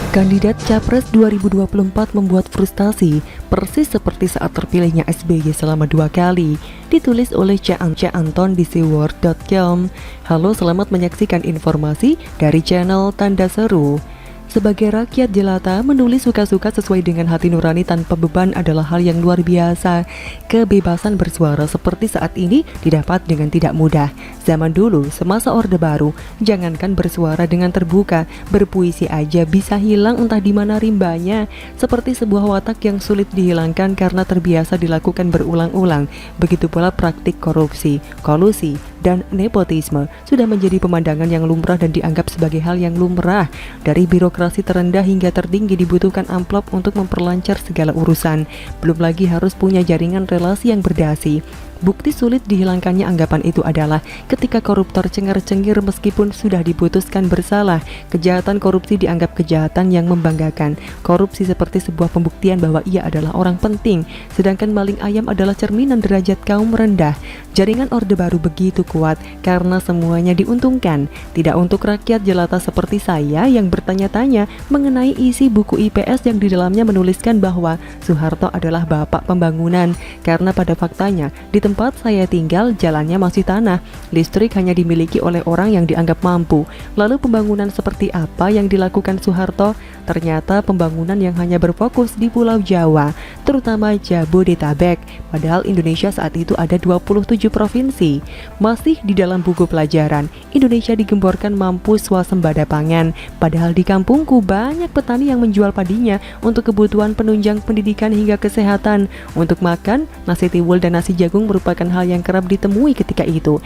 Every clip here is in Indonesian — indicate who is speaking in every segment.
Speaker 1: Kandidat Capres 2024 membuat frustasi, persis seperti saat terpilihnya SBY selama 2 kali. Ditulis oleh C. Anton di seaworld.com. Halo, selamat menyaksikan informasi dari channel Tanda Seru. Sebagai rakyat jelata, menulis suka-suka sesuai dengan hati nurani tanpa beban adalah hal yang luar biasa. Kebebasan bersuara seperti saat ini didapat dengan tidak mudah. Zaman dulu, semasa Orde Baru, jangankan bersuara dengan terbuka, berpuisi aja bisa hilang entah di mana rimbanya. Seperti sebuah watak yang sulit dihilangkan karena terbiasa dilakukan berulang-ulang. Begitu pula praktik korupsi, kolusi, dan nepotisme sudah menjadi pemandangan yang lumrah dan dianggap sebagai hal yang lumrah. Dari birokrasi terendah hingga tertinggi dibutuhkan amplop untuk memperlancar segala urusan. Belum lagi harus punya jaringan relasi yang berdasi. Bukti sulit dihilangkannya anggapan itu adalah ketika koruptor cengar-cengir meskipun sudah diputuskan bersalah. Kejahatan korupsi dianggap kejahatan yang membanggakan. Korupsi seperti sebuah pembuktian bahwa ia adalah orang penting, sedangkan maling ayam adalah cerminan derajat kaum rendah. Jaringan Orde Baru begitu kuat karena semuanya diuntungkan. Tidak untuk rakyat jelata seperti saya yang bertanya-tanya mengenai isi buku IPS yang di dalamnya menuliskan bahwa Soeharto adalah bapak pembangunan, karena pada faktanya di tempat saya tinggal jalannya masih tanah, listrik hanya dimiliki oleh orang yang dianggap mampu. Lalu pembangunan seperti apa yang dilakukan Soeharto? Ternyata pembangunan yang hanya berfokus di Pulau Jawa, terutama Jabodetabek, padahal Indonesia saat itu ada 27 provinsi. Masih di dalam buku pelajaran, Indonesia digemborkan mampu swasembada pangan, padahal di kampungku banyak petani yang menjual padinya untuk kebutuhan penunjang pendidikan hingga kesehatan. Untuk makan, nasi tiwul dan nasi jagung merupakan hal yang kerap ditemui ketika itu.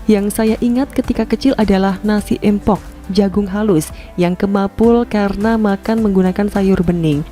Speaker 1: Yang saya ingat ketika kecil adalah nasi empok, jagung halus yang kemapul karena makan menggunakan sayur bening.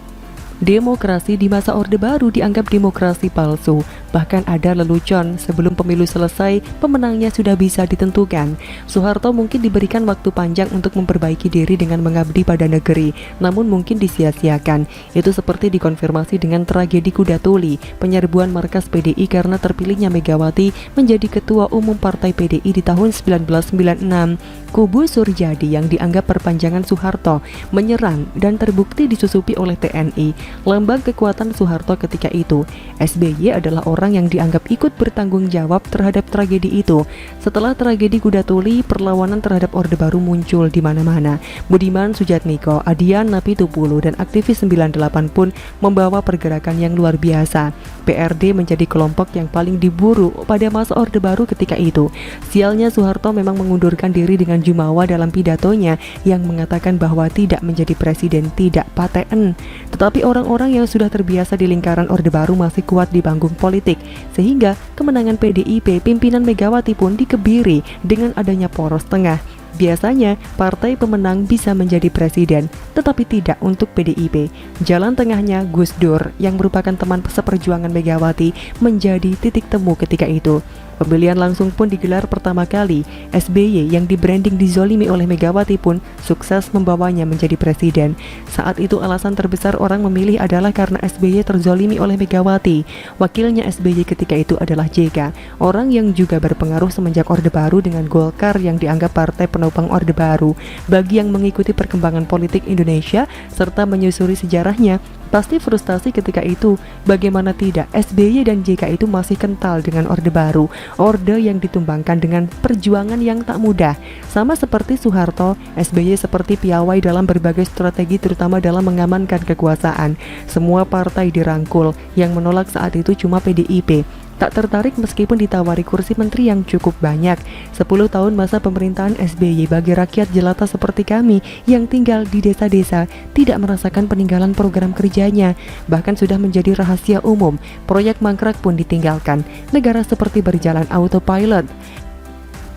Speaker 1: Demokrasi di masa Orde Baru dianggap demokrasi palsu. Bahkan ada lelucon, sebelum pemilu selesai, pemenangnya sudah bisa ditentukan. Soeharto mungkin diberikan waktu panjang untuk memperbaiki diri dengan mengabdi pada negeri, namun mungkin disia-siakan. Itu seperti dikonfirmasi dengan tragedi Kuda Tuli, penyerbuan markas PDI karena terpilihnya Megawati menjadi ketua umum partai PDI di tahun 1996. Kubu Surjadi yang dianggap perpanjangan Soeharto menyerang dan terbukti disusupi oleh TNI, lambang kekuatan Soeharto ketika itu. SBY adalah orang yang dianggap ikut bertanggung jawab terhadap tragedi itu. Setelah tragedi Kuda Tuli, perlawanan terhadap Orde Baru muncul di mana-mana. Budiman Sujatmiko, Adian Napitupulu, dan aktivis 98 pun membawa pergerakan yang luar biasa. PRD menjadi kelompok yang paling diburu pada masa Orde Baru ketika itu. Sialnya Soeharto memang mengundurkan diri dengan jumawa dalam pidatonya yang mengatakan bahwa tidak menjadi presiden tidak paten. Tetapi orang-orang yang sudah terbiasa di lingkaran Orde Baru masih kuat di panggung politik, sehingga kemenangan PDIP pimpinan Megawati pun dikebiri dengan adanya poros tengah. Biasanya, partai pemenang bisa menjadi presiden, tetapi tidak untuk PDIP. Jalan tengahnya Gus Dur, yang merupakan teman seperjuangan Megawati, menjadi titik temu ketika itu. Pemilihan langsung pun digelar pertama kali. SBY yang dibranding dizolimi oleh Megawati pun sukses membawanya menjadi presiden. Saat itu alasan terbesar orang memilih adalah karena SBY terzolimi oleh Megawati. Wakilnya SBY ketika itu adalah JK, orang yang juga berpengaruh semenjak Orde Baru dengan Golkar yang dianggap partai penopang Orde Baru. Bagi yang mengikuti perkembangan politik Indonesia serta menyusuri sejarahnya, pasti frustasi ketika itu. Bagaimana tidak, SBY dan JK itu masih kental dengan Orde Baru, orde yang ditumbangkan dengan perjuangan yang tak mudah. Sama seperti Soeharto, SBY seperti piawai dalam berbagai strategi, terutama dalam mengamankan kekuasaan. Semua partai dirangkul, yang menolak saat itu cuma PDIP. Tak tertarik meskipun ditawari kursi menteri yang cukup banyak. 10 tahun masa pemerintahan SBY bagi rakyat jelata seperti kami yang tinggal di desa-desa tidak merasakan peninggalan program kerjanya. Bahkan sudah menjadi rahasia umum, proyek mangkrak pun ditinggalkan. Negara seperti berjalan autopilot.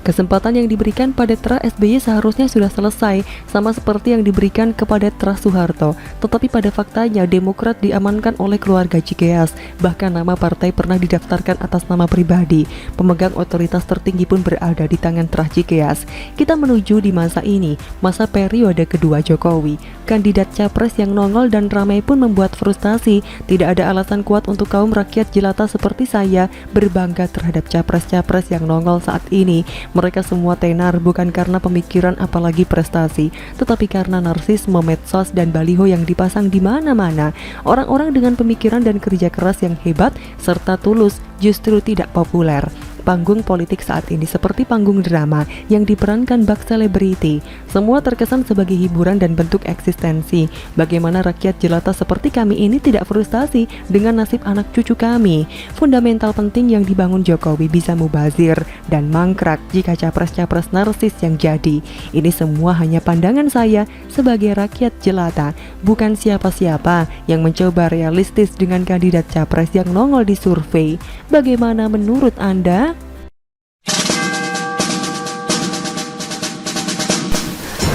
Speaker 1: Kesempatan yang diberikan pada Tra SBY seharusnya sudah selesai, sama seperti yang diberikan kepada Tra Soeharto. Tetapi pada faktanya Demokrat diamankan oleh keluarga Cikeas. Bahkan nama partai pernah didaftarkan atas nama pribadi. Pemegang otoritas tertinggi pun berada di tangan Tra Cikeas. Kita menuju di masa ini, masa periode kedua Jokowi. Kandidat capres yang nongol dan ramai pun membuat frustasi. Tidak ada alasan kuat untuk kaum rakyat jelata seperti saya berbangga terhadap capres-capres yang nongol saat ini. Mereka semua tenar bukan karena pemikiran apalagi prestasi, tetapi karena narsisme medsos dan baliho yang dipasang di mana-mana. Orang-orang dengan pemikiran dan kerja keras yang hebat serta tulus justru tidak populer. Panggung politik saat ini seperti panggung drama yang diperankan bak selebriti. Semua terkesan sebagai hiburan dan bentuk eksistensi. Bagaimana rakyat jelata seperti kami ini tidak frustasi dengan nasib anak cucu kami? Fundamental penting yang dibangun Jokowi bisa mubazir dan mangkrak jika capres-capres narsis yang jadi. Ini semua hanya pandangan saya sebagai rakyat jelata, bukan siapa-siapa yang mencoba realistis dengan kandidat capres yang nongol di survei. Bagaimana menurut Anda?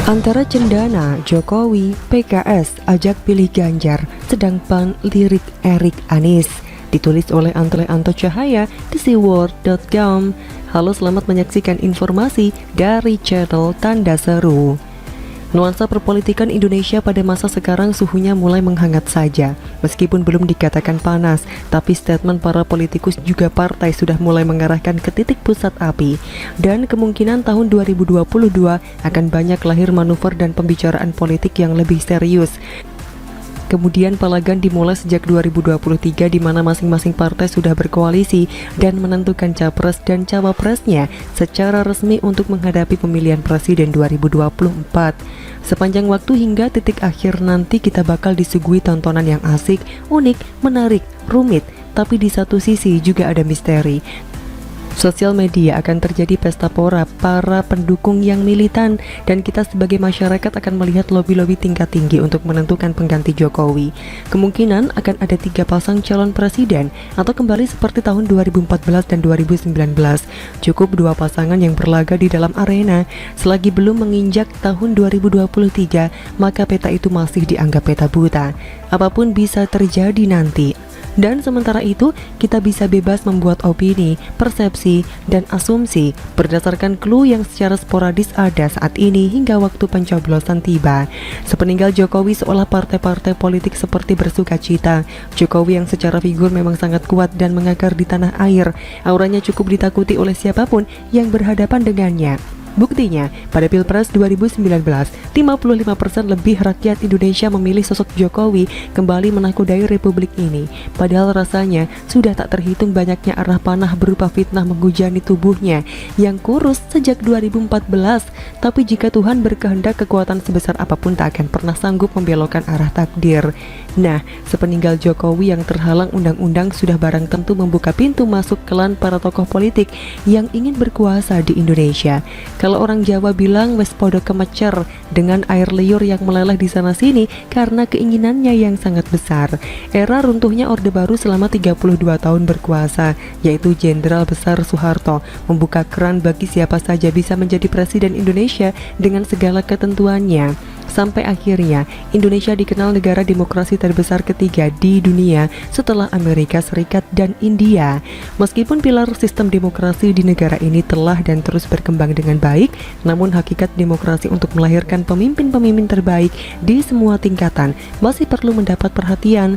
Speaker 1: Antara cendana, Jokowi, PKS ajak pilih Ganjar, sedang PAN lirik Erik Anies. Ditulis oleh Antle Anto Cahaya di seaworld.com. Halo, selamat menyaksikan informasi dari channel Tanda Seru. Nuansa perpolitikan Indonesia pada masa sekarang suhunya mulai menghangat saja. Meskipun belum dikatakan panas, tapi statement para politikus juga partai sudah mulai mengarahkan ke titik pusat api. Dan kemungkinan tahun 2022 akan banyak lahir manuver dan pembicaraan politik yang lebih serius. Kemudian palagan dimulai sejak 2023 di mana masing-masing partai sudah berkoalisi dan menentukan capres dan cawapresnya secara resmi untuk menghadapi pemilihan presiden 2024. Sepanjang waktu hingga titik akhir nanti kita bakal disuguhi tontonan yang asik, unik, menarik, rumit, tapi di satu sisi juga ada misteri. Sosial media akan terjadi pesta pora para pendukung yang militan, dan kita sebagai masyarakat akan melihat lobi-lobi tingkat tinggi untuk menentukan pengganti Jokowi. Kemungkinan akan ada 3 pasang calon presiden atau kembali seperti tahun 2014 dan 2019. Cukup 2 pasangan yang berlaga di dalam arena. Selagi belum menginjak tahun 2023, maka peta itu masih dianggap peta buta. Apapun bisa terjadi nanti. Dan sementara itu, kita bisa bebas membuat opini, persepsi, dan asumsi berdasarkan clue yang secara sporadis ada saat ini hingga waktu pencoblosan tiba. Sepeninggal Jokowi, seolah partai-partai politik seperti bersuka cita. Jokowi yang secara figur memang sangat kuat dan mengakar di tanah air, auranya cukup ditakuti oleh siapapun yang berhadapan dengannya. Buktinya, pada Pilpres 2019, 55% lebih rakyat Indonesia memilih sosok Jokowi kembali menakodai republik ini. Padahal rasanya sudah tak terhitung banyaknya arah panah berupa fitnah menghujani tubuhnya yang kurus sejak 2014. Tapi jika Tuhan berkehendak, kekuatan sebesar apapun tak akan pernah sanggup membelokkan arah takdir. Nah, sepeninggal Jokowi yang terhalang undang-undang sudah barang tentu membuka pintu masuk klan para tokoh politik yang ingin berkuasa di Indonesia. Kalau orang Jawa bilang wes podo kemecer, dengan air liur yang meleleh di sana-sini karena keinginannya yang sangat besar. Era runtuhnya Orde Baru selama 32 tahun berkuasa, yaitu Jenderal Besar Soeharto, membuka keran bagi siapa saja bisa menjadi presiden Indonesia dengan segala ketentuannya. Sampai akhirnya Indonesia dikenal negara demokrasi terbesar ketiga di dunia setelah Amerika Serikat dan India. Meskipun pilar sistem demokrasi di negara ini telah dan terus berkembang dengan baik, namun hakikat demokrasi untuk melahirkan pemimpin-pemimpin terbaik di semua tingkatan masih perlu mendapat perhatian.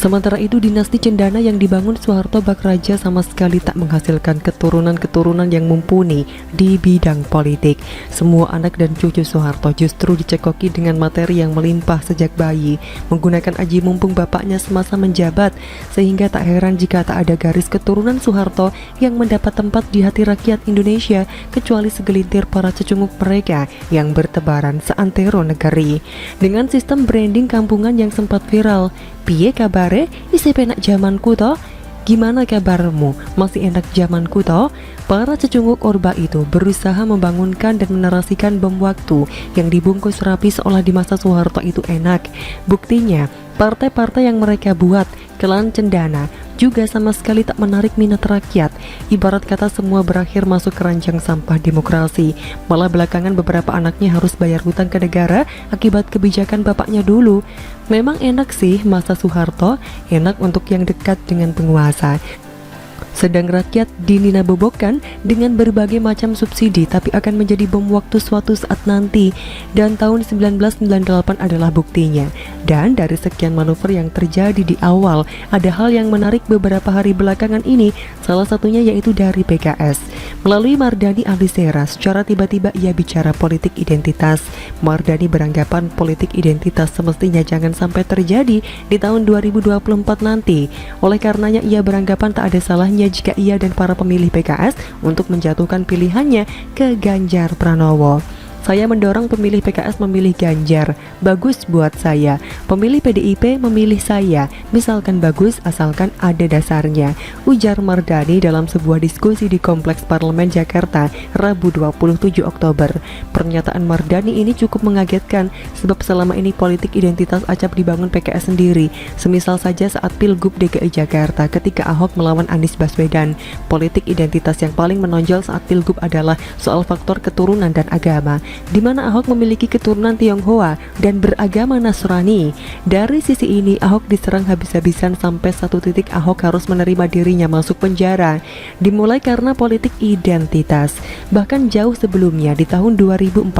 Speaker 1: Sementara itu, dinasti cendana yang dibangun Soeharto bak raja sama sekali tak menghasilkan keturunan-keturunan yang mumpuni di bidang politik. Semua anak dan cucu Soeharto justru dicekoki dengan materi yang melimpah sejak bayi, menggunakan aji mumpung bapaknya semasa menjabat, sehingga tak heran jika tak ada garis keturunan Soeharto yang mendapat tempat di hati rakyat Indonesia, kecuali segelintir para cecunguk mereka yang bertebaran seantero negeri. Dengan sistem branding kampungan yang sempat viral, piye kabare, isi penak zamanku toh? Gimana kabarmu? Masih enak zamanku toh? Para cecunguk Orba itu berusaha membangunkan dan menarasikan bom waktu yang dibungkus rapi seolah di masa Soeharto itu enak. Buktinya, partai-partai yang mereka buat, klan cendana, juga sama sekali tak menarik minat rakyat. Ibarat kata semua berakhir masuk keranjang sampah demokrasi. Malah belakangan beberapa anaknya harus bayar hutang ke negara akibat kebijakan bapaknya dulu. Memang enak sih masa Soeharto, enak untuk yang dekat dengan penguasa. Sedang rakyat dininabobokan dengan berbagai macam subsidi, tapi akan menjadi bom waktu suatu saat nanti. Dan tahun 1998 adalah buktinya. Dan dari sekian manuver yang terjadi di awal, ada hal yang menarik beberapa hari belakangan ini. Salah satunya yaitu dari PKS. Melalui Mardhani Alisera, secara tiba-tiba ia bicara politik identitas. Mardhani beranggapan politik identitas semestinya jangan sampai terjadi di tahun 2024 nanti. Oleh karenanya ia beranggapan tak ada salahnya jika ia dan para pemilih PKS untuk menjatuhkan pilihannya ke Ganjar Pranowo. Saya mendorong pemilih PKS memilih Ganjar, bagus buat saya. Pemilih PDIP memilih saya, misalkan bagus asalkan ada dasarnya, ujar Mardhani dalam sebuah diskusi di Kompleks Parlemen Jakarta, Rabu 27 Oktober. Pernyataan Mardhani ini cukup mengagetkan, sebab selama ini politik identitas acap dibangun PKS sendiri. Semisal saja saat Pilgub DKI Jakarta ketika Ahok melawan Anies Baswedan. Politik identitas yang paling menonjol saat Pilgub adalah soal faktor keturunan dan agama, di mana Ahok memiliki keturunan Tionghoa dan beragama Nasrani. Dari sisi ini Ahok diserang habis-habisan sampai satu titik Ahok harus menerima dirinya masuk penjara. Dimulai karena politik identitas. Bahkan jauh sebelumnya di tahun 2014,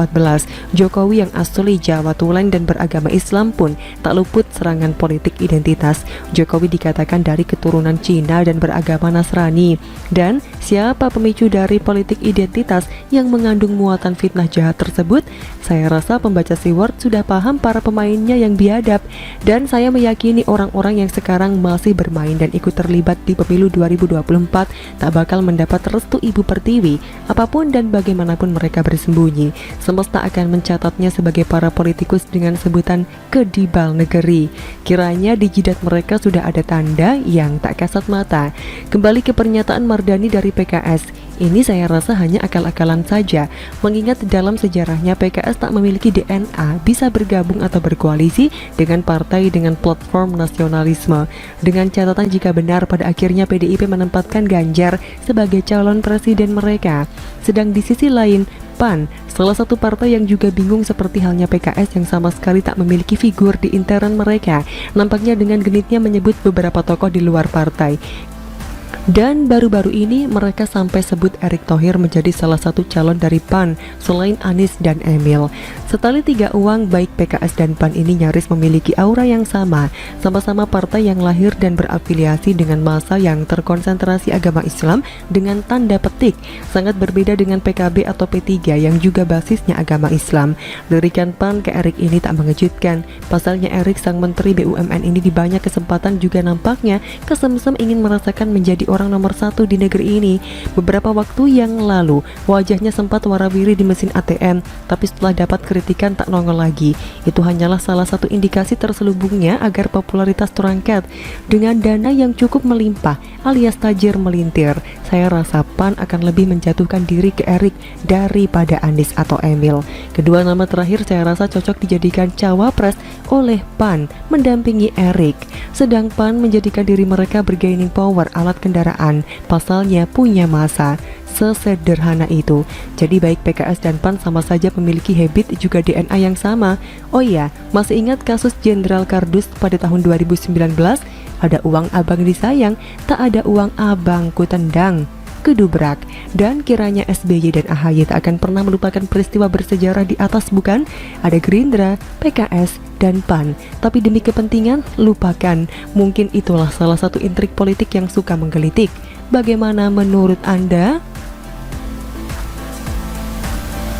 Speaker 1: Jokowi yang asli Jawa Tulen dan beragama Islam pun tak luput serangan politik identitas. Jokowi dikatakan dari keturunan Cina dan beragama Nasrani. Dan siapa pemicu dari politik identitas yang mengandung muatan fitnah jahat tersebut? Saya rasa pembaca SeaWorld sudah paham para pemainnya yang biadab, dan saya meyakini orang-orang yang sekarang masih bermain dan ikut terlibat di pemilu 2024 tak bakal mendapat restu Ibu Pertiwi apapun dan bagaimanapun mereka bersembunyi. Semesta akan mencatatnya sebagai para politikus dengan sebutan kedibal negeri. Kiranya di jidat mereka sudah ada tanda yang tak kasat mata. Kembali ke pernyataan Mardhani dari PKS. Ini saya rasa hanya akal-akalan saja, mengingat dalam sejarahnya PKS tak memiliki DNA bisa bergabung atau berkoalisi dengan partai dengan platform nasionalisme. Dengan catatan jika benar pada akhirnya PDIP menempatkan Ganjar sebagai calon presiden mereka. Sedang di sisi lain, PAN, salah satu partai yang juga bingung seperti halnya PKS yang sama sekali tak memiliki figur di intern mereka, nampaknya dengan genitnya menyebut beberapa tokoh di luar partai. Dan baru-baru ini mereka sampai sebut Erick Thohir menjadi salah satu calon dari PAN selain Anies dan Emil. Setali tiga uang baik PKS dan PAN ini nyaris memiliki aura yang sama partai yang lahir dan berafiliasi dengan massa yang terkonsentrasi agama Islam dengan tanda petik. Sangat berbeda dengan PKB atau P3 yang juga basisnya agama Islam. Lirikan PAN ke Erick ini tak mengejutkan. Pasalnya Erick sang Menteri BUMN ini di banyak kesempatan juga nampaknya kesemsem ingin merasakan menjadi orang nomor satu di negeri ini. Beberapa waktu yang lalu wajahnya sempat warawiri di mesin ATM, tapi setelah dapat kritikan tak nongol lagi. Itu hanyalah salah satu indikasi terselubungnya agar popularitas terangkat. Dengan dana yang cukup melimpah alias tajir melintir, saya rasa PAN akan lebih menjatuhkan diri ke Erick daripada Anies atau Emil. Kedua nama terakhir saya rasa cocok dijadikan cawapres oleh PAN mendampingi Erick. Sedang PAN menjadikan diri mereka bergaining power alat kendaraan, pasalnya punya massa. Sesederhana itu. Jadi baik PKS dan PAN sama saja memiliki habit juga DNA yang sama. Oh iya, masih ingat kasus Jenderal Kardus pada tahun 2019? Ada uang abang disayang, tak ada uang abang ku tendang. Kedubrak. Dan kiranya SBY dan AHY tak akan pernah melupakan peristiwa bersejarah di atas, bukan? Ada Gerindra, PKS, dan PAN. Tapi demi kepentingan, lupakan. Mungkin itulah salah satu intrik politik yang suka menggelitik. Bagaimana menurut Anda?